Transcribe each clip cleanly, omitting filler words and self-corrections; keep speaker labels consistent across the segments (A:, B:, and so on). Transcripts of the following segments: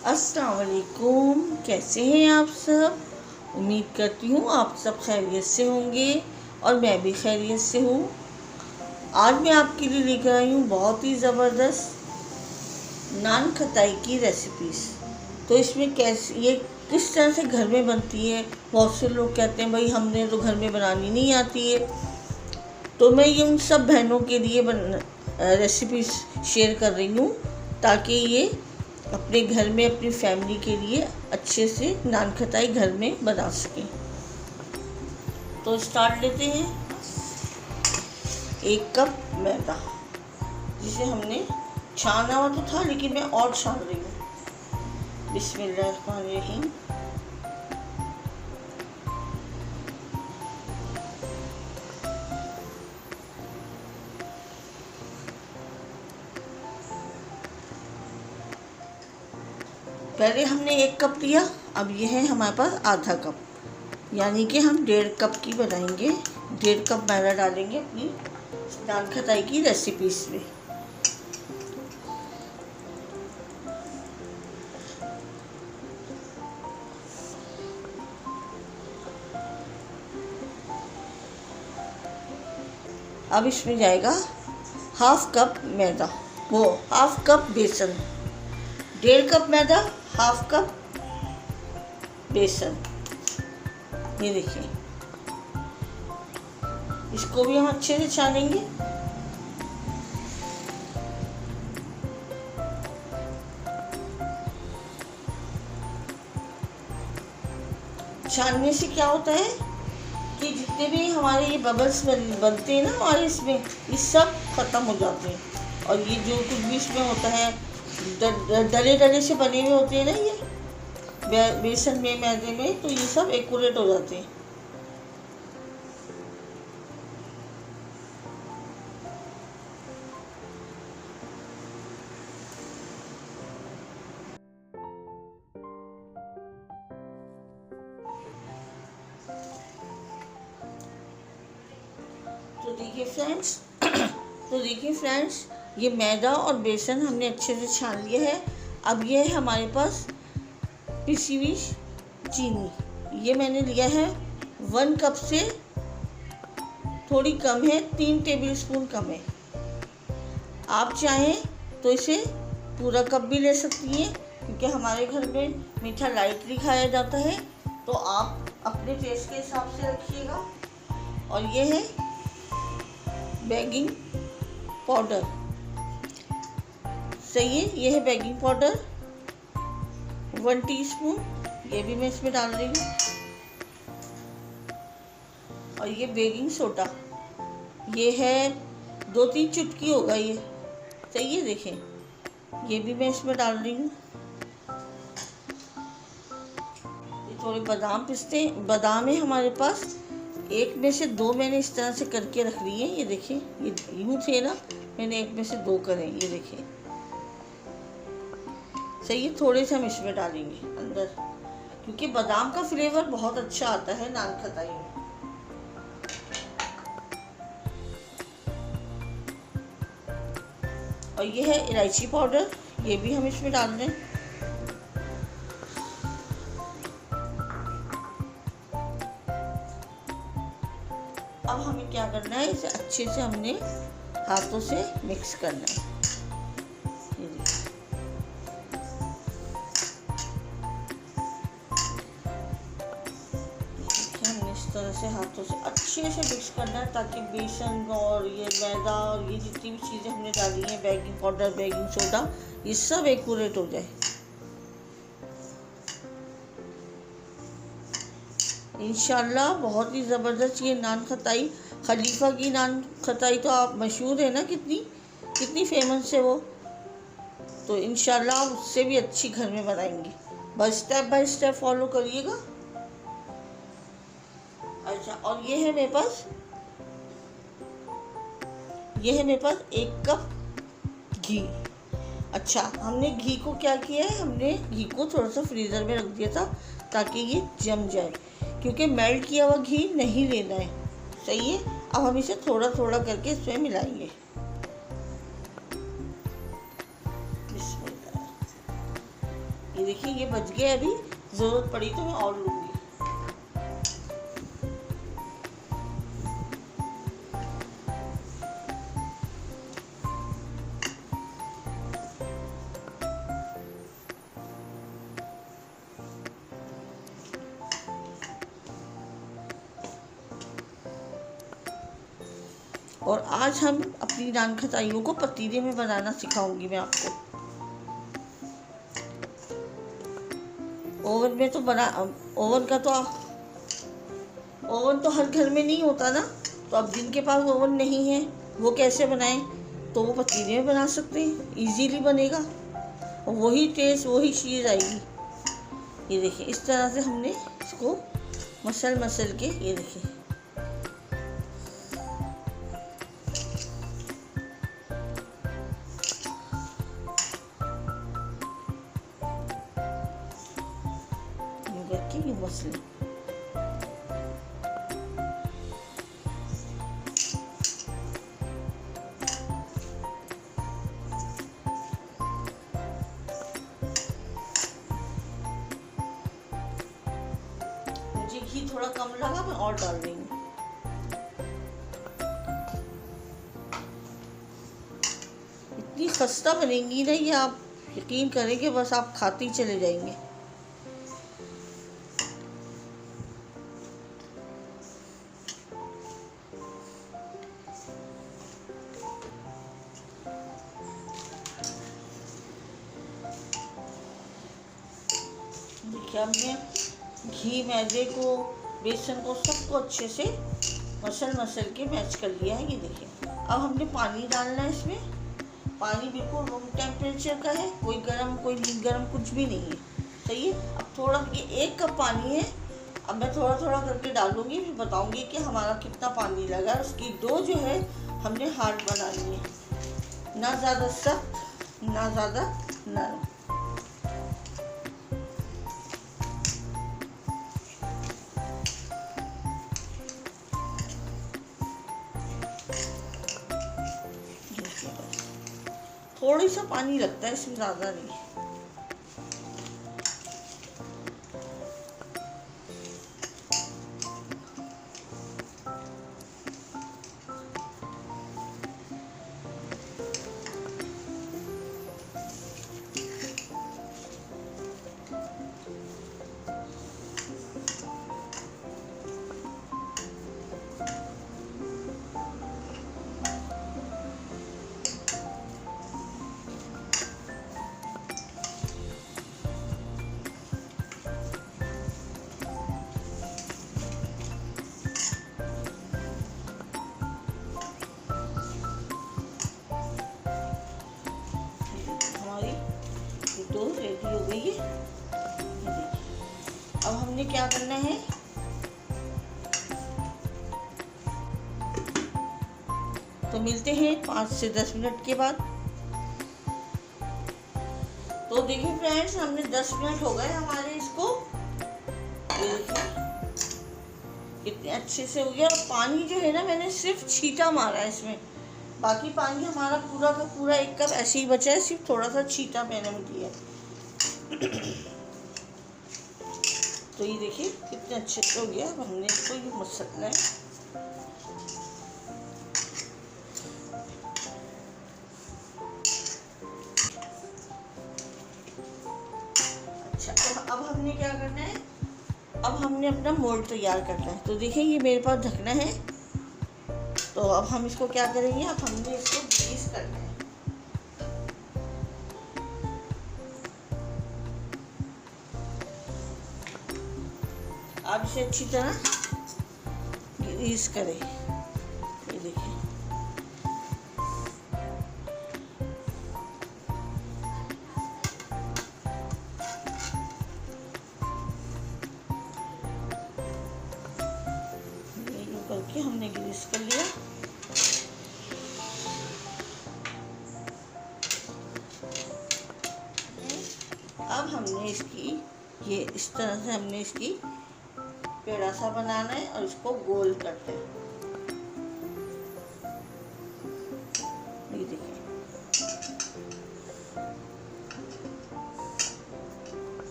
A: अस्सलाम वालेकुम। कैसे हैं आप सब? उम्मीद करती हूँ आप सब खैरियत से होंगे और मैं भी खैरियत से हूँ। आज मैं आपके लिए लेकर आई हूँ बहुत ही ज़बरदस्त नान खटाई की रेसिपीज़। तो इसमें कैसे ये किस तरह से घर में बनती है। बहुत से लोग कहते हैं भाई हमने तो घर में बनानी नहीं आती है। तो मैं ये उन सब बहनों के लिए रेसिपीज़ शेयर कर रही हूँ ताकि ये अपने घर में अपनी फैमिली के लिए अच्छे से नान खटाई घर में बना सकें। तो स्टार्ट लेते हैं। 1 कप मैदा, जिसे हमने छाना हुआ तो था लेकिन मैं और छान रही हूँ। बिस्मिल्लाहिर्रहमानिर्रहीम। पहले हमने 1 कप लिया, अब ये है हमारे पास आधा कप, यानी कि हम 1.5 कप की बनाएंगे। 1.5 कप मैदा डालेंगे अपनी नान खटाई की रेसिपीज में। अब इसमें जाएगा 1/2 कप मैदा, वो 1/2 कप बेसन। 1.5 कप मैदा, 1/2 कप बेसन। ये देखिए, इसको भी हम अच्छे से छानेंगे। छानने से क्या होता है कि जितने भी हमारे ये बबल्स बनते हैं ना हमारे इसमें, ये सब खत्म हो जाते हैं। और ये जो कुछ भी इसमें होता है डले डले से बने हुए होते हैं ना ये बेसन में मैदे में, तो ये सब एक्यूरेट हो जाते हैं। तो देखिए फ्रेंड्स, ये मैदा और बेसन हमने अच्छे से छान लिया है। अब ये है हमारे पास पिसी हुई चीनी। ये मैंने लिया है 1 कप से थोड़ी कम है, 3 टेबल स्पून कम है। आप चाहें तो इसे पूरा कप भी ले सकती हैं, क्योंकि हमारे घर में मीठा लाइटली खाया जाता है। तो आप अपने टेस्ट के हिसाब से रखिएगा। और ये है बेकिंग पाउडर। सही है, ये है बेकिंग पाउडर 1 टीस्पून, ये भी मैं इसमें डाल रही हूँ। और ये बेकिंग सोडा, ये है 2-3 चुटकी होगा ये। सही है, देखें, ये भी मैं इसमें डाल रही हूँ। ये थोड़े बादाम पिस्ते, बादाम है हमारे पास, 1 में से 2 मैंने इस तरह से करके रख ली है। ये देखिए, ये यूँ थे ना, मैंने 1 में से 2 करे। ये देखिए, सही है। थोड़े से हम इसमें डालेंगे अंदर, क्योंकि बादाम का फ्लेवर बहुत अच्छा आता है नान खटाई में। और ये है इलायची पाउडर, ये भी हम इसमें डाल दें। अब हमें क्या करना है, इसे अच्छे से हमने हाथों से मिक्स करना है। इस तरह से हाथों से अच्छे से मिक्स करना है, ताकि बेसन और ये मैदा और ये जितनी भी चीज़ें हमने डाली हैं, बेकिंग पाउडर, बेकिंग सोडा, ये सब एक्यूरेट हो जाए। इंशाल्लाह बहुत ही ज़बरदस्त ये नान खटाई, खलीफा की नान खटाई तो आप मशहूर है ना, कितनी फेमस है वो। तो इंशाल्लाह उससे भी अच्छी घर में बनाएंगे। बस स्टेप बाय स्टेप फॉलो करिएगा। अच्छा, और ये है मेरे पास 1 कप घी। अच्छा, हमने घी को क्या किया है, हमने घी को थोड़ा सा फ्रीज़र में रख दिया था ताकि ये जम जाए, क्योंकि मेल्ट किया हुआ घी नहीं लेना है। सही है। अब हम इसे थोड़ा थोड़ा करके इसमें मिलाएंगे। ये देखिए ये बच गया, अभी ज़रूरत पड़ी तो मैं और लूँगी। और आज हम अपनी नान खटाइयों को पतीले में बनाना सिखाऊंगी मैं आपको। ओवन में तो बना, ओवन तो हर घर में नहीं होता ना, तो अब जिनके पास ओवन नहीं है वो कैसे बनाएं, तो वो पतीले में बना सकते हैं, इजीली बनेगा और वही टेस्ट वही चीज़ आएगी। ये देखिए इस तरह से हमने इसको मसल के, ये देखिए करके ये मसले। मुझे घी थोड़ा कम लगा, मैं और डाल देंगी। इतनी खस्ता बनेंगी ना ये, आप यकीन करेंगे बस आप खाते ही चले जाएंगे। देखिए हमने घी, मैदे को, बेसन को, सबको अच्छे से मसल के मैच कर लिया है। ये देखिए अब हमने पानी डालना है इसमें। पानी बिल्कुल रूम टेम्परेचर का है, कोई गर्म कोई नहीं गर्म कुछ भी नहीं है, सही है। अब थोड़ा, ये 1 कप पानी है, अब मैं थोड़ा थोड़ा करके डालूंगी, फिर बताऊंगी कि हमारा कितना पानी लगा। उसकी डो जो है हमने हार्ड बनानी है, ना ज़्यादा सख्त ना ज़्यादा नरम। थोड़ी सा पानी लगता है इसमें, ज़्यादा नहीं। तो रेडी हो गई है। अब हमने क्या करना है, तो मिलते हैं 5 से 10 मिनट के बाद। तो देखिए फ्रेंड्स, हमने 10 मिनट हो गए हमारे इसको, कितने अच्छे से हो गया। और पानी जो है ना, मैंने सिर्फ छींटा मारा है इसमें, बाकी पानी हमारा पूरा का पूरा 1 कप ऐसे ही बचा है, सिर्फ थोड़ा सा छींटा मैंने दिया है। तो ये देखिए कितने अच्छे से हो गया। अब हमने इसको ये मसलना है। अच्छा, तो अब हमने क्या करना है, अब हमने अपना मोल्ड तैयार करना है। तो देखिए ये मेरे पास ढकना है, तो अब हम इसको क्या करेंगे, अब हमने इसको ग्रीस करना है। आप इसे अच्छी तरह ग्रीस करें। ये देखिए ये करके हमने ग्रीस कर लिया। अब हमने इसकी, ये इस तरह से हमने इसकी पेड़ा सा बनाना है और इसको गोल करते हैं। ये देखिए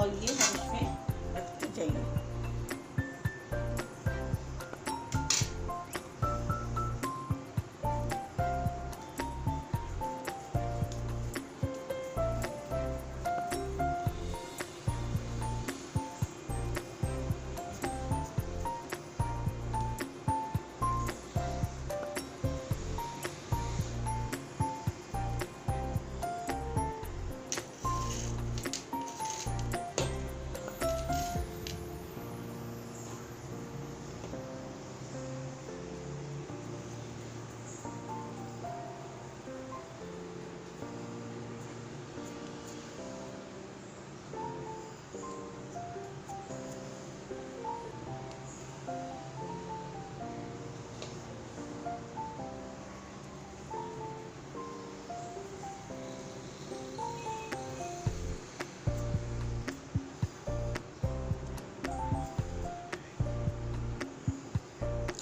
A: और ये हम इसमें रखते जाइए।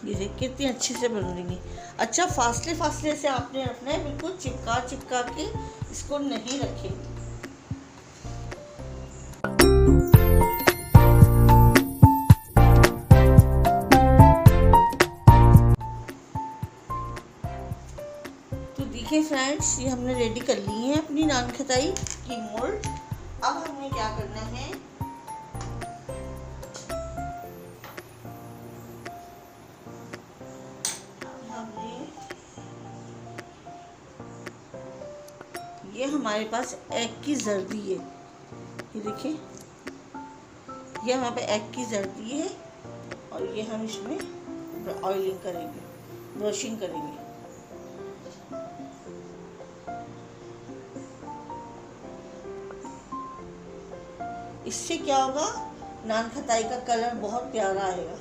A: ये देखिए कितनी अच्छे से बन रही है। अच्छा, फासले फासले से आपने रखना है, बिल्कुल चिपका चिपका के इसको नहीं रखेंगे। तो देखिए फ्रेंड्स, ये हमने रेडी कर ली है अपनी नान खटाई की मोल्ड। अब हमने क्या करना है, ये हमारे पास एग की जर्दी है। ये देखिए, ये हमारे पे एग की जर्दी है और ये हम इसमें ऑयलिंग करेंगे, ब्रशिंग करेंगे। इससे क्या होगा, नान खटाई का कलर बहुत प्यारा आएगा।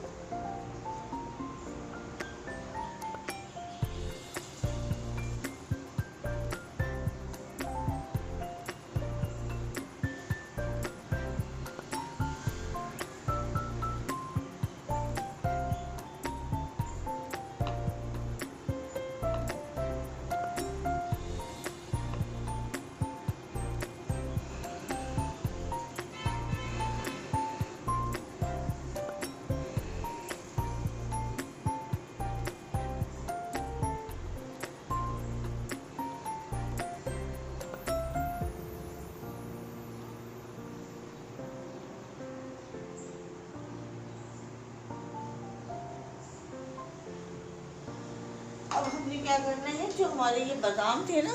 A: अब हमने क्या करना है, जो हमारे ये बादाम थे ना,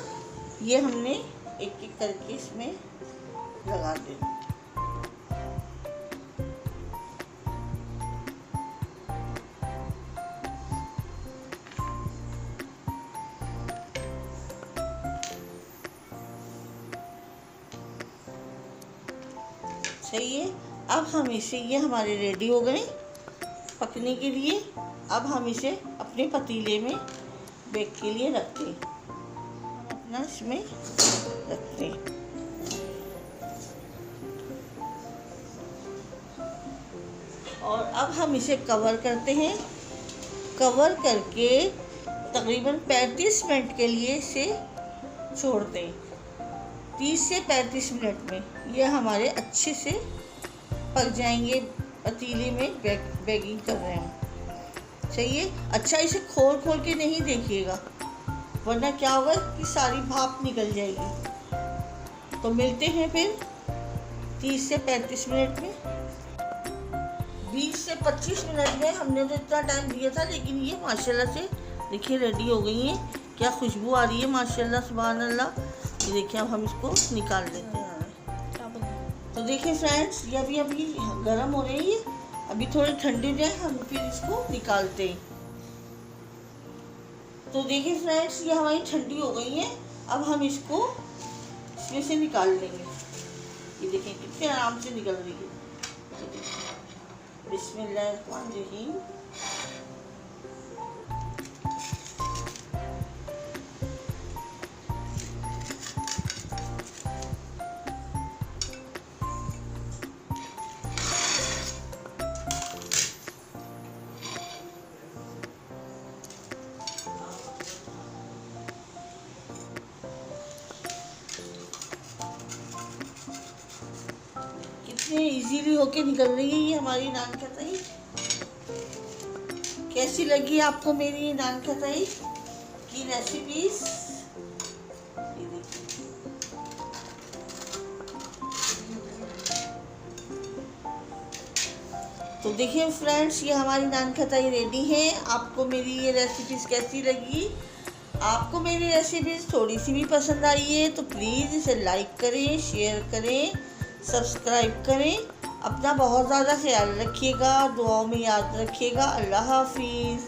A: ये हमने एक एक करके इसमें लगा देना। सही है। अब हम इसे, ये हमारे रेडी हो गए पकने के लिए। अब हम इसे अपने पतीले में बेक के लिए रखते हैं। अपना इसमें रखते हैं और अब हम इसे कवर करते हैं। कवर करके तकरीबन 35 मिनट के लिए इसे छोड़ते हैं। 30 से 35 मिनट में ये हमारे अच्छे से पक जाएंगे। पतीले में बेकिंग कर रहे हैं, सही है। अच्छा, इसे खोल खोल के नहीं देखिएगा, वरना क्या होगा कि सारी भाप निकल जाएगी। तो मिलते हैं फिर 30 से 35 मिनट में। 20 से 25 मिनट में हमने तो इतना टाइम दिया था, लेकिन ये माशाल्लाह से देखिए रेडी हो गई हैं। क्या खुशबू आ रही है माशाल्लाह, सुभान अल्लाह। ये देखिए, अब हम इसको निकाल लेते हैं। तो देखिए फ्रेंड्स, ये अभी गर्म हो रही है, अभी थोड़ी ठंडी हो जाए हम फिर इसको निकालते हैं। तो देखिए फ्रेंड्स, ये हमारी ठंडी हो गई है। अब हम इसको इसमें से निकाल लेंगे। ये देखिए कितने आराम से निकल रही है। बिस्मिल्लाहिर्रहमानिर्रहीम। कितने इजीली होके निकल रही है ये हमारी नान खटाई। कैसी लगी आपको मेरी ये नान खटाई की रेसिपीज? ये देखिए, तो देखिए फ्रेंड्स, ये हमारी नान खटाई रेडी है। आपको मेरी ये रेसिपीज कैसी लगी? आपको मेरी रेसिपीज थोड़ी सी भी पसंद आई है तो प्लीज़ इसे लाइक करें, शेयर करें, सब्सक्राइब करें। अपना बहुत ज़्यादा ख्याल रखिएगा, दुआओं में याद रखिएगा। अल्लाह हाफिज़।